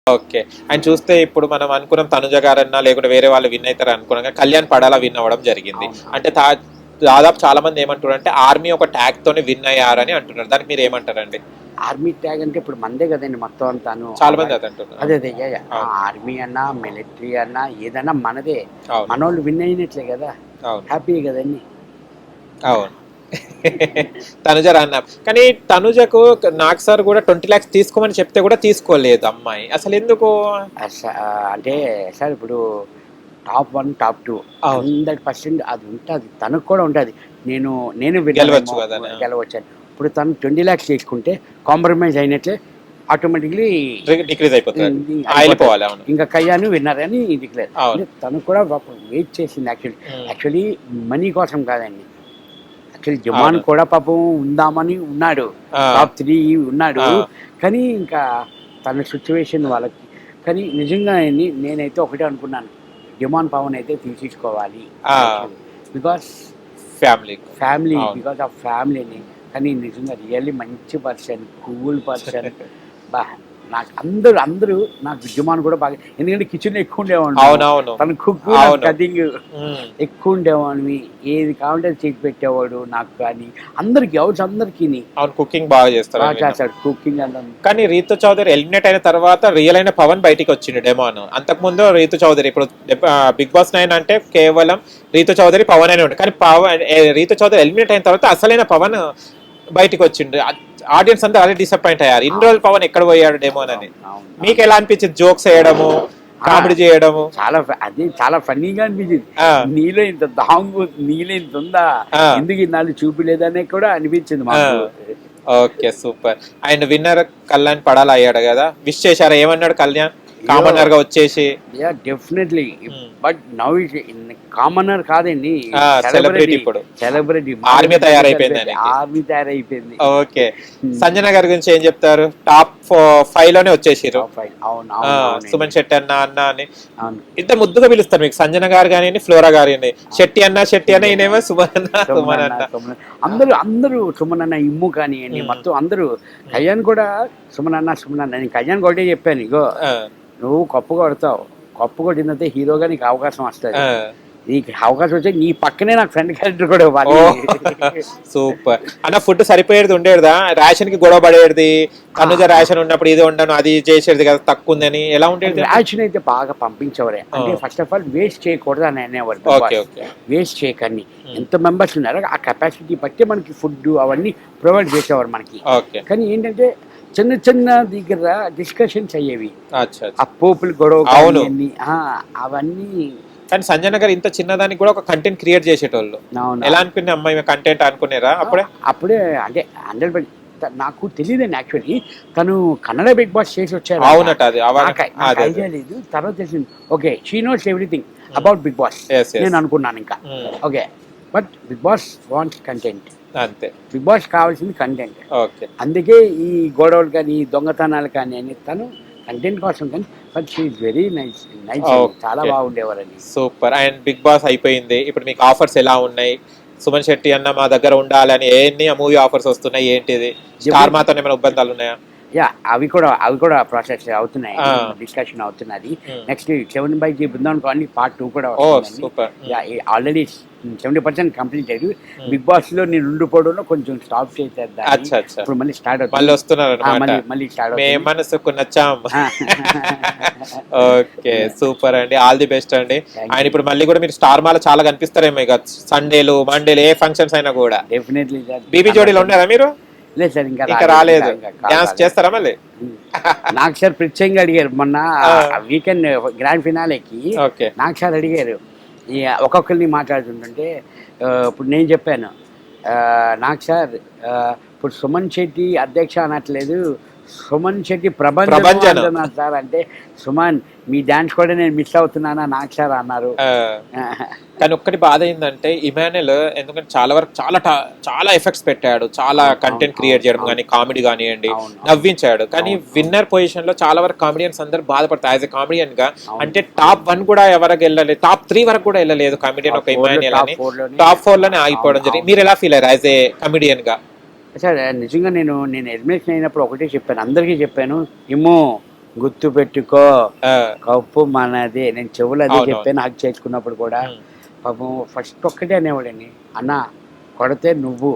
Okay. ఆయన చూస్తే ఇప్పుడు మనం అనుకున్నాం తనుజ గారన్నా లేకుంటే వేరే వాళ్ళు విన్ అయితారు అనుకున్నాం గానీ, కళ్యాణ్ పడాల విన్ అవ్వడం జరిగింది. అవును. అంటే దాదాపు చాలా మంది ఏమంటున్నారంటే ఆర్మీ ఒక ట్యాగ్ తోనే విన్ అయ్యారని అంటున్నారు. దానికి మీరు ఏమంటారండి? ఆర్మీ ట్యాగ్ అంటే ఇప్పుడు మందే కదండి మొత్తం అంతాను. చాలా మంది అదే అంటున్నారు. అదే అదే యాహ్! యాహ్! అవును. ఆర్మీ అన్నా, మిలిటరీ అన్నా ఏదన్నా మనదే. అవును. మనోళ్ళు విన్ అయినట్లే కదా! అవును. హ్యాపీ కదండీ. అవును. Tanuja run up. కానీ తనుజకు నాగ్ సార్ కూడా 20 లాక్స్ తీసుకోమని చెప్తే కూడా తీసుకోలేదు అమ్మాయి. అసలెందుకు? అంటే సార్ ఇప్పుడు టాప్ 1, టాప్ 2 అవును. 100% అది ఉంటది. తనకు కూడా ఉంటది. నేను నేను గెలవచ్చు విన్నరేమో గదని. ఆ! గెలవచ్చని. ఇప్పుడు తను 20 లాక్స్ తీసుకుంటే కాంప్రమైజ్ అయినట్లే ఆటోమేటిక్‌లీ డిక్రీజ్ అయిపోతది. అయిపోతది. ఎళ్ళిపోవాలి. అవును. ఇంకా కయ్యాను విన్నర్ అని డిక్లేర్. అవును. అంటే తను కూడా పాపం వెయిట్ చేసింది హ్మ్. యాక్చువల్లీ మనీ కోసం కాదండి. యాక్చువల్లీ జమాన్ అవును. కూడా పాపం ఉందామని ఉన్నాడు. ఆ! టాప్ 3 ఉన్నాడు. ఆ! కానీ ఇంకా తన సిట్యుయేషన్ వాళ్ళకి కానీ నిజంగా నేనైతే ఒకటే అనుకున్నాను. జమాన్ పవన్ అయితే తీసేసుకోవాలి. ఆ! యాక్చువల్లీ. Because family. ఫ్యామిలీ అవును. బికాస్ ఆఫ్ ఫ్యామిలీని. కానీ నిజంగా రియల్లీ మంచి పర్సన్, కూల్ పర్సన్. అబ్బా! నాకు అందరూ నాకు జుమాన్ కూడా బాగా ఎందుకంటే కిచెన్‌లో ఎక్కువ ఉండేవాడిని. అవునవును. తను కుక్ నాకు అవును. కటింగ్ హ్మ్. ఎక్కువ ఉండేవాడిని. ఏది కావాలంటే అది చేసి పెట్టేవాడు నాకు కానీ. అందరికి హౌస్ అందరికిని అవును. కుకింగ్ బాగా బాగా చేస్తారని విన్నాం. చేస్తాడు కుకింగ్ అంతా. కానీ రీతు చౌదరి ఎలిమినేట్ అయిన తర్వాత రియల్ అయిన పవన్ బయటికొచ్చిండు డెమాన్. అంతకుముందు రీతు చౌదరి ఇప్పుడు బిగ్ బాస్ 9 అంటే కేవలం రీతు చౌదరి, పవన్ అనే ఉండే. కానీ రీతు చౌదరి ఎలిమినేట్ అయిన తర్వాత అసలైన పవన్ బయటికొచ్చిండు. ఆడియన్స్ అంతా అదే డిసప్పాయింట్ అయ్యారు. ఇన్ని రోజులు పవన్ ఎక్కడ పోయాడు డెమాన్ అని. అవును. అవును. మీకు ఎలా అనిపించింది జోక్స్ వేయడము, కామెడీ చేయడము? అది చాలా ఫన్నీగా అనిపించింది. ఆ! నీలో ఇంత దాంగు నీలో ఇంత ఉందా? ఆ! ఎందుకు ఇన్నాళ్ళు చూపిలేదనే కూడా అనిపించింది ఆ! మాకు. Okay. Super. And winner Kalyan Padala అయ్యాడు కదా! విష్ చేశారా? ఏమన్నాడు కళ్యాణ్? కామనర్ గా వచ్చేసి. యాహ్! డెఫినెట్‌లీ. హ్మ్. బట్ నౌ కామనర్ కాదండి. ఆ! సెలబ్రిటీ ఇప్పుడు. సెలబ్రిటీ. ఆర్మీ తయారైపోయింది ఆయనకి. ఆర్మీ తయారైపోయింది. ఓకే. హ్మ్. సంజన గారి గురించి ఏం చెప్తారు? టాప్ 5 లోనే వచ్చేసిర్రు. టాప్ 5 అవును. ఆ! అవునండి. సుమన్ శెట్టి అన్న అని. అవును. ఇంత ముద్దుగా పిలుస్తారు మీకు సంజన గారు గానియండి, ఫ్లోరా గారియండి. శెట్టి అన్న ఈయనేమో సుమన్ అన్న, సుమన్ సుమనన్న, అన్న. సుమన్ అందరూ సుమనన్న ఇమ్ము కానియండి హ్మ్. మొత్తం అందరూ హ్మ్. కళ్యాణ్ కూడా సుమనన్న నేను కళ్యాణ్‌కి ఒకటే చెప్పాను. ఇగో ఆ! నువ్వు కప్పు కొడతావు. కప్పు కొట్టిన తర్వాత హీరోగా నీకు అవకాశం వస్తది. ఆ! నీకు అవకాశం వచ్చి నీ పక్కనే నాకు ఫ్రెండ్ క్యారెక్టర్ కూడా ఇవ్వాలి. ఓహ్! సూపర్. అన్న ఫుడ్ సరిపోయేది ఉండేదా? రేషన్ కి గొడవ పడేది. తనుజ రేషన్ ఉన్నప్పుడు ఇది ఉండను అది చేసేది కదా తక్కువుందని. ఎలా ఉండేది? రేషన్ అయితే బాగా పంపించేవారే. ఆ! అంటే ఫస్ట్ ఆఫ్ ఆల్ వేస్ట్ చేయకూడదు అని అనేవారు Bigg okay. Boss. Okay. Waste చేయకండి. హ్మ్. ఎంత మెంబర్స్ ఉన్నారో ఆ కెపాసిటీ బట్టి మనకి ఫుడ్ అవన్నీ ప్రొవైడ్ చేసేవారు మనకి. ఓకే. కానీ ఏంటంటే చిన్న దగ్గర డిస్కషన్స్ అయ్యేవి. అచ్చా! ఆ అచ్చా! పోపుల గొడవ అవును. కానియండి అవన్నీ. కానీ సంజన గారు ఇంత చిన్నదానికి కూడా ఒక కంటెంట్ క్రియేట్ చేసేటోళ్ళు. అవునా? ఎలా అనుకునే అమ్మాయి కంటెంట్ అనుకునేరా అప్పుడే? అప్పుడే అంటే 100% నాకు తెలీదండి యాక్చువల్లీ. తను కన్నడ బిగ్ బాస్ చేసి వచ్చారంట. అవునట అది. నాకు అదే. అదే. ఐడియా లేదు. తర్వాత తెలిసింది. Okay. She knows everything hmm. About Bigg Boss. Yes. Yes. నేను అనుకున్నాను ఇంకా. Hmm. Okay. But Bigg Boss wants content. అంతే. బిగ్ బాస్ కావాల్సింది కంటెంట్. ఓకే. అందుకే ఈ గొడవలు కానీ, ఈ దొంగతనాలు కానీ అని తను కంటెంట్ కోసం కానీ but she is very nice. Nice అండి. చాలా ఓకే. బాగుండేవారండి. సూపర్. అండ్ బిగ్ బాస్ అయిపోయింది. ఇప్పుడు మీకు ఆఫర్స్ ఎలా ఉన్నాయి? సుమన్ శెట్టి అన్న మా దగ్గర ఉండాలని ఎన్ని మూవీ ఆఫర్స్ వస్తున్నాయి ఏంటిది? స్టార్ మాతో ఏమైనా ఒప్పందాలు ఉన్నాయా? యాహ్! అవి కూడా ప్రాసెస్ అవుతున్నాయి. ఆ! డిస్కషన్ అవుతున్నది. హ్మ్. Next 7/G Brindavan colony part 2 కూడా ఓహ్! వస్తుందండి. సూపర్. యాహ్! Already 70% completed. హ్మ్. బిగ్ బాస్‌లో నేను ఉండిపోవడంలో కొంచెం స్టాప్ చేశారు దాన్ని. అచ్చా! అచ్చా! ఇప్పుడు మళ్ళీ స్టార్ట్ అవుతుంది. మళ్ళీ వస్తున్నారన్నమాట. మళ్ళీ స్టార్ట్ మే అవుతుంది. మనసుకు నచ్చాం. ఆ! ఓకే. సూపర్ అండి. ఆల్ ది బెస్ట్ అండి. Thank and you. ఇప్పుడు మళ్ళీ కూడా మీరు స్టార్ మాలో చాలా కనిపిస్తారేమో ఇక సండేలు, మండేలు ఏ ఫంక్షన్స్ అయినా కూడా. Definitely sir. బీబీ జోడీలో ఉన్నారా మీరు? లేదు సార్ ఇంకా ఇంకా రాలేదు. రాలేదు. ఇంకా కాల్ డాన్స్ రాలేదు. చేస్తారా మళ్ళీ? హ్మ్. నాకు సార్ ప్రత్యేకంగా అడిగారు. మొన్న ఆ! వీకెండ్ గ్రాండ్ ఫినాలేకి ఓకే. నాకు సార్ అడిగారు. ఒక్కొక్కరిని మాట్లాడుతుంటుంటే ఇప్పుడు నేను చెప్పాను. నాకు సార్ ఇప్పుడు సుమన్ శెట్టి అధ్యక్ష అనట్లేదు. సుమన్ శెట్టి ప్రభంజనం ప్రభంజనం. అంటున్నారు సార్. అంటే సుమన్ మీ డాన్స్ కూడా నేను మిస్ అవుతున్నానా నాకు సార్ అన్నారు. ఆ! కానీ ఒక్కటి బాధ ఏందంటే ఇమాన్యుల్ ఎందుకంటే చాలా వరకు చాలా ఎఫెక్ట్స్ పెట్టాడు. చాలా అవును. కంటెంట్ క్రియేట్ చేయడం అవును. గాని, కామెడీ గానియండి, అవును. నవ్వించాడు. కానీ అవును. విన్నర్ పొజిషన్ లో చాలా వరకు కామెడియన్స్ అందరూ బాధపడతారు. యాస్ ఎ కామెడియన్ గా అవును. అంటే టాప్ 1 కూడా ఎవరికి వెళ్ళలేదు. టాప్ 3 వరకు కూడా వెళ్ళలేదు కామెడియన్ ఒక ఇమాన్యుల్ అని. టాప్ 4లోనే టాప్ 4 లోనే ఆగిపోవడం అవును. జరిగింది. మీరు ఎలా ఫీల్ అయ్యారు యాస్ ఎ కామెడియన్ గా? సార్ నిజంగా నేను ఎలిమినేషన్ అయినప్పుడు ఒకటే చెప్పాను. అందరికీ చెప్పాను. ఏమో గుర్తు పెట్టుకో ఆ, కప్పు మనదే. నేను చెవులు అదే అవునవును. చెప్పాను నాకు చేసుకున్నప్పుడు కూడా. పాపం ఫస్ట్ ఒక్కటే అనేవాడని, అన్న కొడితే నువ్వు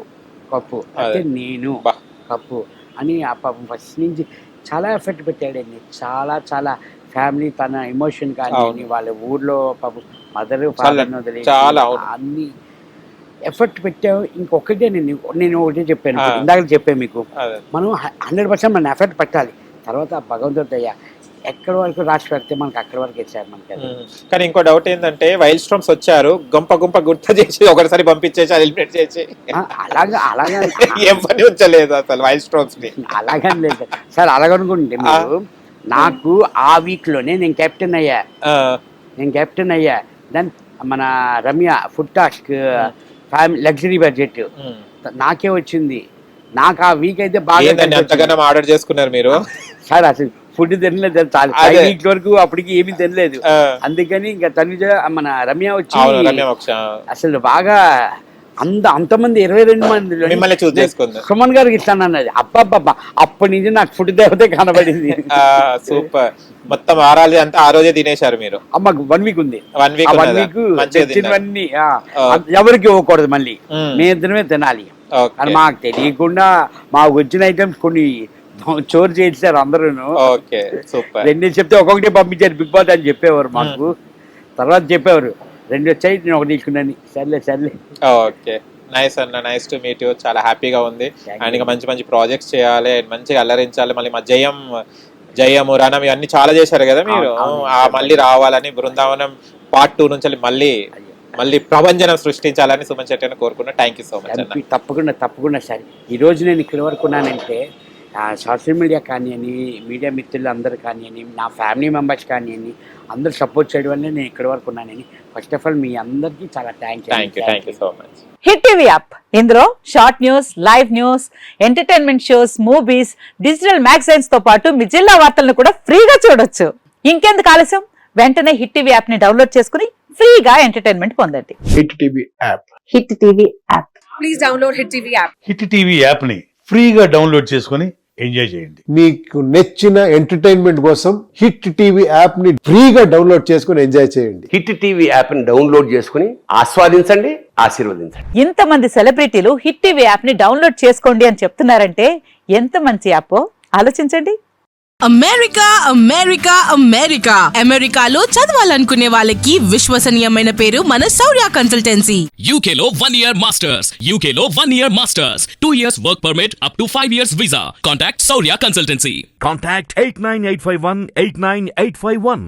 కప్పు అయితే నేను బా. కప్పు అని. ఆ పాపం ఫస్ట్ నుంచి చాలా ఎఫర్ట్ పెట్టాడండి. చాలా చాలా ఫ్యామిలీ తన ఎమోషన్ కానీ వాళ్ళ ఊర్లో పాపం మదర్ ఫాదర్ని వదిలేసి చాలా అవును. అన్ని ఎఫర్ట్ పెట్టావు. ఇంకొకటే నేను ఒకటే చెప్పాను, ఆ. ఇందాక చెప్పాను మీకు, అదే. మనం 100% మన ఎఫర్ట్ పెట్టాలి. తర్వాత భగవంతుడి దయ ఎక్కడి వరకు రాసి పెడితే మనకి అక్కడి వరకు ఇచ్చారు మనకి అది. కానీ ఇంకో డౌట్ ఏంటంటే వైల్డ్ స్టోమ్స్ వచ్చారు గుంప గుంప గుర్తు చేసి ఒకసారి పంపించేసి ఎలిమినేట్ చేసి అలాగా ఏం పని ఉంచలేదు అసలు వైల్డ్ స్టోమ్స్ ని. అలాగని లేదు సార్. అలాగనుకుంటే మీరు, నాకు ఆ వీక్లోనే నేను కెప్టెన్ అయ్యా. దాని మన Ramya food task family luxury budget నాకే వచ్చింది. నాకు ఆ వీక్ అయితే బాగా ఏందండి అంతగానో ఆర్డర్ చేసుకున్నారు మీరు? సార్ అసలు ఫుడ్ తినలేదు, అదే. వీక్ వరకు అప్పటికి ఏమీ తినలేదు. అందుకని ఇంకా తనుజ మన రమ్య వచ్చి రమ్య మోక్ష అసలు బాగా అంతమంది 22 మంది మిమ్మల్ని చూస్ చేసుకుంది. సుమన్ గారికి ఇస్తాను అన్నది. అబ్బబ్బబ్బా, అప్పటి నుంచి నాకు ఫుడ్ దేవతే కనబడింది. సూపర్. మొత్తం ఆరాలి అంతా ఆ రోజే తినేశారు మీరు. మాకు 1 వీక్ ఉంది. 1 వీక్ 1 వీక్ తెచ్చినవన్నీ ఎవరికి ఇవ్వకూడదు, మళ్ళీ మేమిద్దరమే తినాలి. అని మాకు తెలియకుండా మాకు వచ్చిన ఐటమ్స్ కొన్ని చోరు చేశారు అందరూ. Okay super. 2 చెప్తే ఒక్కొక్కటి పంపించారు బిగ్ బాస్ అని చెప్పేవారు మాకు. తర్వాత చెప్పేవారు 2 వచ్చాయి నేను ఒకటి తీసుకున్నాను. సర్లే. ఓకే నైస్ అన్న, నైస్ టు మీట్ యూ. చాలా హ్యాపీగా ఉంది. అండ్ ఇంకా మంచి మంచి ప్రాజెక్ట్స్ చేయాలి, మంచిగా అల్లరించాలి. మళ్ళీ మా జయము రణం ఇవన్నీ చాలా చేశారు కదా మీరు. మళ్ళీ రావాలని బృందావనం పార్ట్ 2 నుంచి మళ్ళీ ప్రభంజనం సృష్టించాలని సుమన్ శెట్టి అని కోరుకున్నా. థ్యాంక్ యూ సో మచ్ అన్న. తప్పకుండా సార్. ఈరోజు నేను ఇక్కడి వరకు ఉన్నానంటే సోషల్ మీడియా కానివ్వండి, మీడియా మిత్రులు అందరూ కానివ్వండి, నా ఫ్యామిలీ మెంబర్స్ కానివ్వండి, అందరూ సపోర్ట్ చేయడం వల్ల నేను ఇక్కడి వరకు ఉన్నానని. ఫస్ట్ ఆఫ్ ఆల్ మీ అందరికీ చాలా thank you so much. Hit TV app, ఇందులో short news, live news, entertainment shows, movies, digital magazines తో పాటు మీ జిల్లా వార్తలను కూడా ఫ్రీగా చూడొచ్చు. ఇంకెందుకు ఆలస్యం, వెంటనే హిట్ టీవీ యాప్ ని డౌన్లోడ్ చేసుకుని ఫ్రీగా ఎంటర్టైన్మెంట్ పొందండి. Hit TV app. Hit TV app. Please download hit TV app. Hit TV app ని ఫ్రీగా డౌన్లోడ్ చేసుకొని ఎంజాయ్ చేయండి. మీకు నచ్చిన ఎంటర్టైన్మెంట్ కోసం హిట్ టీవీ యాప్ ని ఫ్రీగా డౌన్లోడ్ చేసుకుని ఎంజాయ్ చేయండి. హిట్ టీవీ యాప్ ని డౌన్లోడ్ చేసుకుని ఆస్వాదించండి, ఆశీర్వదించండి. ఇంతమంది సెలబ్రిటీలు హిట్ టీవీ యాప్ ని డౌన్లోడ్ చేసుకోండి అని చెప్తున్నారంటే ఎంత మంచి యాప్ ఆలోచించండి. అమెరికాలో చదవాలనుకునే వాళ్ళకి విశ్వసనీయమైన పేరు మన శౌర్య కన్సల్టెన్సీ. UK లో 1 year masters. UK లో 1 year masters. 2 years work permit up to 5 years visa. Contact Saurya Consultancy. Contact 89851 89851.